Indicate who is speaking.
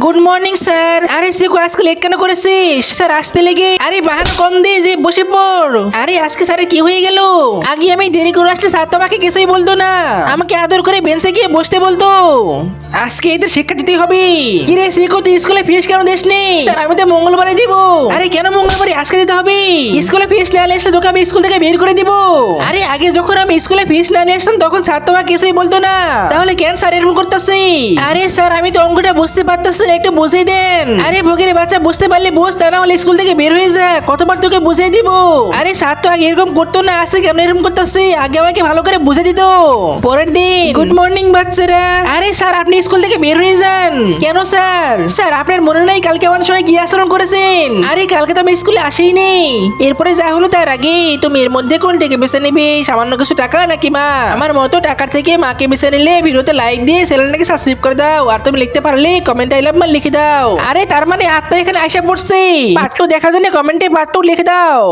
Speaker 1: Good morning sir. আরে সিকো আজকে late কেন করেছিস? স্যার আসতে লেগে আরে বাহানা কম দে, যে বসে পড়। আরে আজকে স্যারের কি হয়ে গেল? আগে আমি দেরি করে আসলে স্যার তো আমাকে কিছুই বলতো না, আমাকে আদর করে বেঞ্চে গিয়ে বসতে বলতো। আজকে এদের শিক্ষা দিতে হবে। কি রে সিকো, তুই স্কুলে ফিস কেন দিসনি? স্যার আমি তো মঙ্গলবারে দিব। আরে কেন মঙ্গলবারে? আজকে দিতে হবে। স্কুলে ফিস না নিয়ে আসলে তোকে আমি স্কুল থেকে বের করে দিব। আরে আগে যখন আমি স্কুলে ফিস না নিয়ে আসতাম তখন স্যার তো আমাকে কিছুই বলতো না, তাহলে কেন স্যার এরকম করতেছে? আরে স্যার আমি তো অঙ্কটা বুঝতে পারতেছি না, একটু বুঝিয়ে দেন। আরে ভোগের বাচ্চা, বুঝতে পারলে বুঝ, তা না হলে স্কুল থেকে বের হয়ে যা, কতবার তোকে বুঝিয়ে দিব। আরে স্যার তো আগে এরকম করতো না, আজকে কেন এরকম করতেছে? আগে আমাকে ভালো করে বুঝে দিত। পরের দিন গুড মর্নিং বাচ্চারা। আরে স্যার আপনি স্কুল থেকে বের হয়ে যান। কেন স্যার? স্যার আপনার মনে নাই কালকে আমাদের সঙ্গে কি আচরণ করেছেন? আরে কালকে তো আমি স্কুলে আসিনি। এরপরে যা হলো তার আগে তুমি এর মধ্যে কোনটাকে বেছে নিবে? সামান্য কিছু টাকা নাকি মা? আমার মতো টাকার থেকে মাকে বেছে নিলে ভিডিওতে লাইক দিয়ে চ্যানেলটাকে সাবস্ক্রাইব করে দাও, আর তুমি লিখতে পারলে কমেন্ট আই লাভ মা লিখে দাও। আরে তার মানে আত্মা এখানে আশা পড়ছে, পার্ট 2 দেখার জন্য কমেন্টে পার্ট 2 লিখে দাও।